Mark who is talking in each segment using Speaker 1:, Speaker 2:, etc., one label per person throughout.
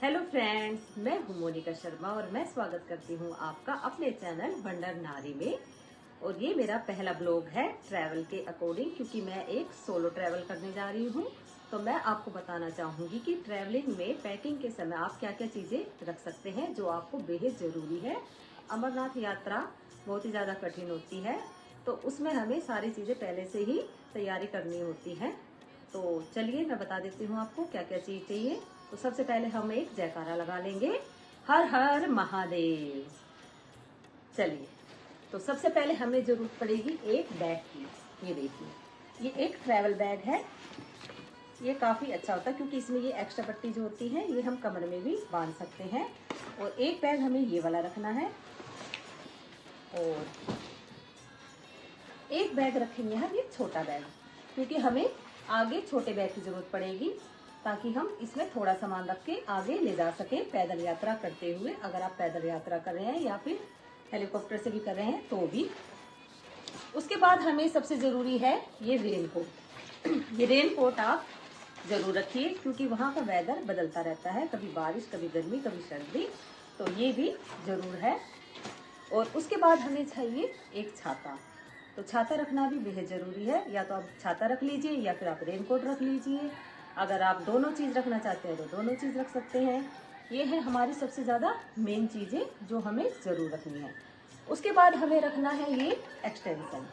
Speaker 1: Hello friends, मैं हूं मोनिका शर्मा और मैं स्वागत करती हूं आपका अपने चैनल वंडर नारी में। और ये मेरा पहला ब्लॉग है ट्रैवल के अकॉर्डिंग, क्योंकि मैं एक सोलो ट्रैवल करने जा रही हूं। तो मैं आपको बताना चाहूंगी कि ट्रैवलिंग में पैकिंग के समय आप क्या क्या चीजें रख सकते हैं जो आपको बेहद जरूरी है। अमरनाथ यात्रा बहुत ही ज्यादा कठिन होती है, तो उसमें हमें सारी चीजें पहले से ही तैयारी करनी होती है। तो चलिए मैं बता देती हूँ आपको क्या क्या चीज चाहिए। तो सबसे पहले हम एक जयकारा लगा लेंगे, हर हर महादेव। चलिए, तो सबसे पहले हमें जरूरत पड़ेगी एक बैग की। ये देखिए, ये एक ट्रैवल बैग है। ये काफी अच्छा होता है क्योंकि इसमें ये एक्स्ट्रा पट्टी जो होती है ये हम कमर में भी बांध सकते हैं। और एक बैग हमें ये वाला रखना है, और एक बैग रखेंगे हम ये छोटा बैग, क्योंकि हमें आगे छोटे बैग की जरूरत पड़ेगी ताकि हम इसमें थोड़ा सामान रख के आगे ले जा सके पैदल यात्रा करते हुए। अगर आप पैदल यात्रा कर रहे हैं या फिर हेलीकॉप्टर से भी कर रहे हैं तो भी। उसके बाद हमें सबसे जरूरी है ये रेनकोट। ये रेनकोट आप जरूर रखिए क्योंकि वहाँ का वेदर बदलता रहता है, कभी बारिश, कभी गर्मी, कभी सर्दी, तो ये भी जरूर है। और उसके बाद हमें चाहिए एक छाता। तो छाता रखना भी बेहद जरूरी है। या तो आप छाता रख लीजिए या फिर आप रेनकोट रख लीजिए। अगर आप दोनों चीज रखना चाहते हैं तो दोनों चीज रख सकते हैं। ये है हमारी सबसे ज्यादा मेन चीजें जो हमें जरूर रखनी है। उसके बाद हमें रखना है ये एक्सटेंशन।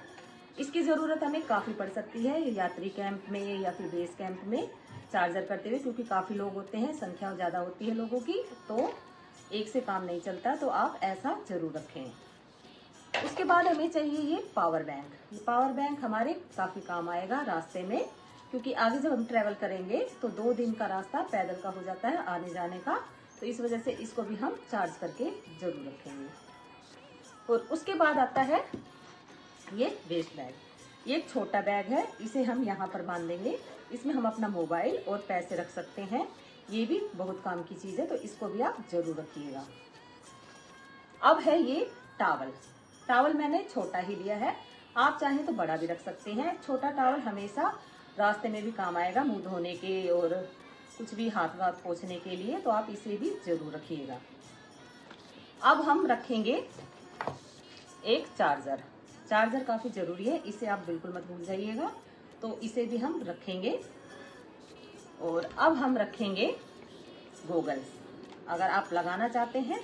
Speaker 1: इसकी जरूरत हमें काफी पड़ सकती है यात्री कैंप में या फिर बेस कैंप में चार्जर करते हुए, क्योंकि काफी लोग होते हैं, संख्या ज्यादा होती है लोगों की, तो एक से काम नहीं चलता। तो आप ऐसा जरूर रखें। उसके बाद हमें चाहिए ये पावर बैंक। ये पावर बैंक हमारे काफी काम आएगा रास्ते में, क्योंकि आगे जब हम ट्रेवल करेंगे तो 2 दिन का रास्ता पैदल का हो जाता है आने जाने का, तो इस वजह से इसको भी हम चार्ज करके जरूर रखेंगे। और उसके बाद आता है ये वेस्ट बैग। ये एक छोटा बैग है, इसे हम यहाँ पर बांध देंगे। इसमें हम अपना मोबाइल और पैसे रख सकते हैं। ये भी बहुत काम की चीज है, तो इसको भी आप जरूर रखिएगा। अब है ये टावल। टावल मैंने छोटा ही लिया है, आप चाहें तो बड़ा भी रख सकते हैं। छोटा टावल हमेशा रास्ते में भी काम आएगा, मुंह धोने के और कुछ भी हाथ वाथ पोंछने के लिए, तो आप इसे भी जरूर रखिएगा। अब हम रखेंगे एक चार्जर। चार्जर काफी जरूरी है, इसे आप बिल्कुल मत भूल जाइएगा, तो इसे भी हम रखेंगे। और अब हम रखेंगे गोगल्स। अगर आप लगाना चाहते हैं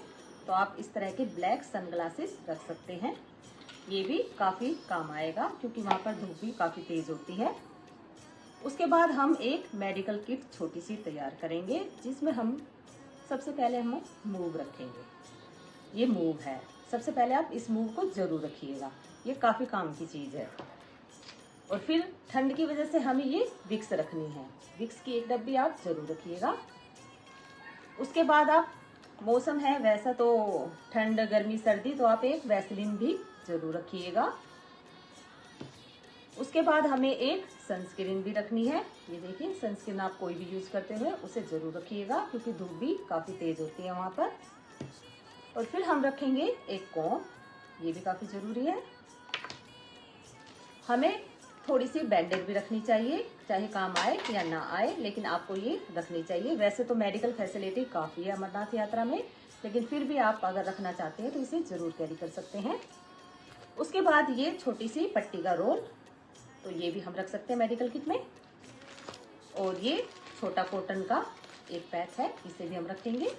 Speaker 1: तो आप इस तरह के ब्लैक सनग्लासेस रख सकते हैं। ये भी काफी काम आएगा क्योंकि वहां पर धूप भी काफी तेज होती है। उसके बाद हम एक मेडिकल किट छोटी सी तैयार करेंगे, जिसमें हम सबसे पहले हम मूव रखेंगे। ये मूव है, सबसे पहले आप इस मूव को जरूर रखिएगा, ये काफी काम की चीज है। और फिर ठंड की वजह से हमें ये विक्स रखनी है, विक्स की एक डब्बी आप जरूर रखिएगा। उसके बाद आप, मौसम है वैसा तो ठंड, गर्मी, सर्दी, तो आप एक वैसलीन भी जरूर रखिएगा। उसके बाद हमें एक सनस्क्रीन भी रखनी है। ये देखिए, सनस्क्रीन आप कोई भी यूज करते हुए उसे जरूर रखिएगा क्योंकि धूप भी काफी तेज होती है वहां पर। और फिर हम रखेंगे एक कॉम्ब, ये भी काफी जरूरी है। हमें थोड़ी सी बैंडेज भी रखनी चाहिए, चाहे काम आए या ना आए, लेकिन आपको ये रखनी चाहिए। वैसे तो मेडिकल फैसिलिटी काफी है अमरनाथ यात्रा में, लेकिन फिर भी आप अगर रखना चाहते हैं तो इसे जरूर कैरी कर सकते हैं। उसके बाद ये छोटी सी पट्टी का रोल, तो ये भी हम रख सकते हैं मेडिकल किट में। और ये छोटा कॉटन का एक पैक है, इसे भी हम रखेंगे।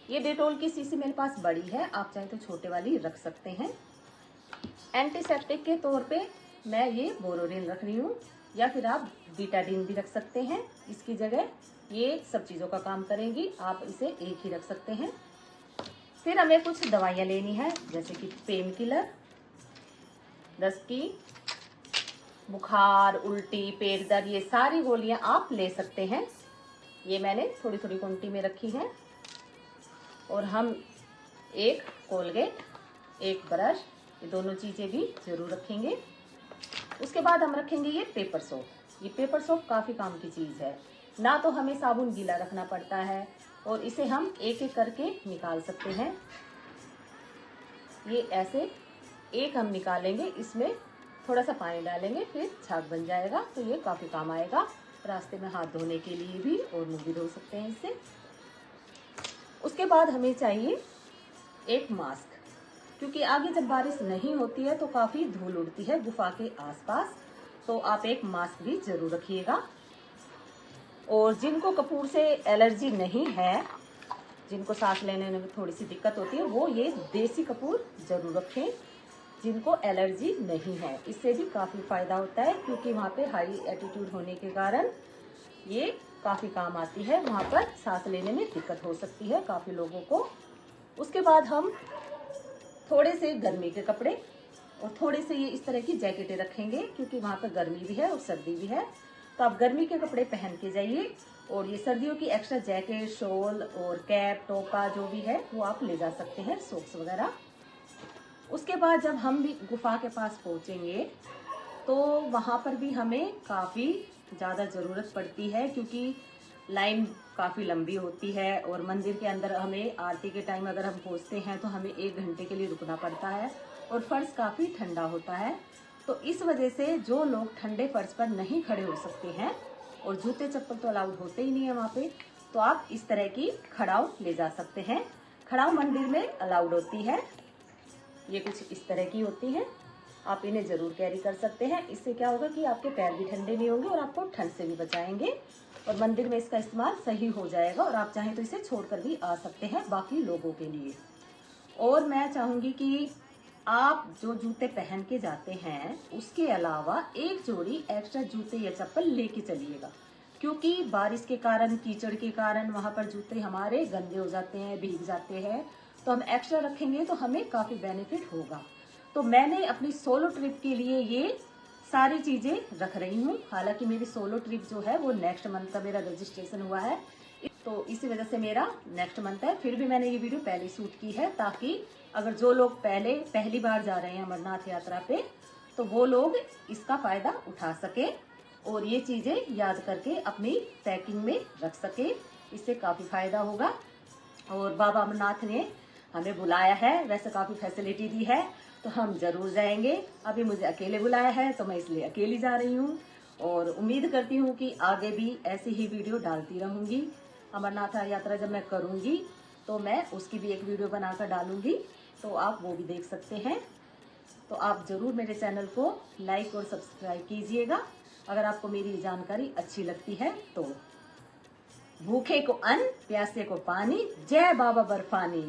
Speaker 1: ये डेटॉल की शीशी मेरे पास बड़ी है, आप चाहे तो छोटे वाली रख सकते हैं। एंटीसेप्टिक के तौर पे मैं ये बोरोलिन रख रही हूँ, या फिर आप बीटाडीन भी रख सकते हैं इसकी जगह। ये सब चीजों का काम करेंगी, आप इसे एक ही रख सकते हैं। फिर हमें कुछ दवाइयाँ लेनी है, जैसे कि पेन किलर, दस्त की, बुखार, उल्टी, पेट दर्द, ये सारी गोलियां आप ले सकते हैं। ये मैंने थोड़ी थोड़ी क्वांटिटी में रखी है। और हम एक कोलगेट, एक ब्रश, ये दोनों चीजें भी जरूर रखेंगे। उसके बाद हम रखेंगे ये पेपर सोप। ये पेपर सोप काफी काम की चीज है, ना तो हमें साबुन गीला रखना पड़ता है और इसे हम एक एक करके निकाल सकते हैं। ये ऐसे एक हम निकालेंगे, इसमें थोड़ा सा पानी डालेंगे, फिर छाछ बन जाएगा, तो ये काफी काम आएगा रास्ते में हाथ धोने के लिए भी, और मुंह भी धो सकते हैं इससे। उसके बाद हमें चाहिए एक मास्क, क्योंकि आगे जब बारिश नहीं होती है तो काफी धूल उड़ती है गुफा के आसपास, तो आप एक मास्क भी जरूर रखिएगा। और जिनको कपूर से एलर्जी नहीं है, जिनको सांस लेने में थोड़ी सी दिक्कत होती है, वो ये देसी कपूर जरूर रखें जिनको एलर्जी नहीं है। इससे भी काफ़ी फायदा होता है, क्योंकि वहाँ पे हाई एटीट्यूड होने के कारण ये काफ़ी काम आती है। वहाँ पर सांस लेने में दिक्कत हो सकती है काफ़ी लोगों को। उसके बाद हम थोड़े से गर्मी के कपड़े और थोड़े से ये इस तरह की जैकेटें रखेंगे, क्योंकि वहाँ पर गर्मी भी है और सर्दी भी है। तो आप गर्मी के कपड़े पहन के जाइए, और ये सर्दियों की एक्स्ट्रा जैकेट, शॉल और कैप, टोपा जो भी है वो आप ले जा सकते हैं, सॉक्स वगैरह। उसके बाद जब हम भी गुफा के पास पहुंचेंगे तो वहाँ पर भी हमें काफ़ी ज़्यादा ज़रूरत पड़ती है, क्योंकि लाइन काफ़ी लंबी होती है और मंदिर के अंदर हमें आरती के टाइम अगर हम पहुँचते हैं तो हमें 1 घंटे के लिए रुकना पड़ता है, और फर्श काफ़ी ठंडा होता है। तो इस वजह से जो लोग ठंडे फर्श पर नहीं खड़े हो सकते हैं, और जूते चप्पल तो अलाउड होते ही नहीं है वहाँ पे, तो आप इस तरह की खड़ाऊ ले जा सकते हैं। खड़ाऊ मंदिर में अलाउड होती है, ये कुछ इस तरह की होती है, आप इन्हें जरूर कैरी कर सकते हैं। इससे क्या होगा कि आपके पैर भी ठंडे नहीं होंगे और आपको ठंड से भी बचाएंगे, और मंदिर में इसका इस्तेमाल सही हो जाएगा। और आप चाहें तो इसे छोड़कर भी आ सकते हैं बाकी लोगों के लिए। और मैं चाहूंगी कि आप जो जूते पहन के जाते हैं उसके अलावा एक जोड़ी एक्स्ट्रा जूते या चप्पल लेके चलिएगा, क्योंकि बारिश के कारण, कीचड़ के कारण वहां पर जूते हमारे गंदे हो जाते हैं, भीग जाते हैं। तो हम एक्स्ट्रा रखेंगे तो हमें काफी बेनिफिट होगा। तो मैंने अपनी सोलो ट्रिप के लिए ये सारी चीजें रख रही हूँ। हालांकि मेरी सोलो ट्रिप जो है वो नेक्स्ट मंथ का मेरा रजिस्ट्रेशन हुआ है, तो इसी वजह से मेरा नेक्स्ट मंथ है। फिर भी मैंने ये वीडियो पहले शूट की है, ताकि अगर जो लोग पहली बार जा रहे हैं अमरनाथ यात्रा पे, तो वो लोग इसका फायदा उठा सके और ये चीजें याद करके अपनी पैकिंग में रख सके। इससे काफी फायदा होगा। और बाबा अमरनाथ ने हमें बुलाया है, वैसे काफी फैसिलिटी दी है, तो हम जरूर जाएंगे। अभी मुझे अकेले बुलाया है तो मैं इसलिए अकेली जा रही हूँ, और उम्मीद करती हूँ कि आगे भी ऐसी ही वीडियो डालती रहूंगी। अमरनाथ यात्रा जब मैं करूंगी तो मैं उसकी भी एक वीडियो बनाकर डालूंगी, तो आप वो भी देख सकते हैं। तो आप जरूर मेरे चैनल को लाइक और सब्सक्राइब कीजिएगा अगर आपको मेरी जानकारी अच्छी लगती है तो। भूखे को अन्न, प्यासे को पानी। जय बाबा बर्फानी।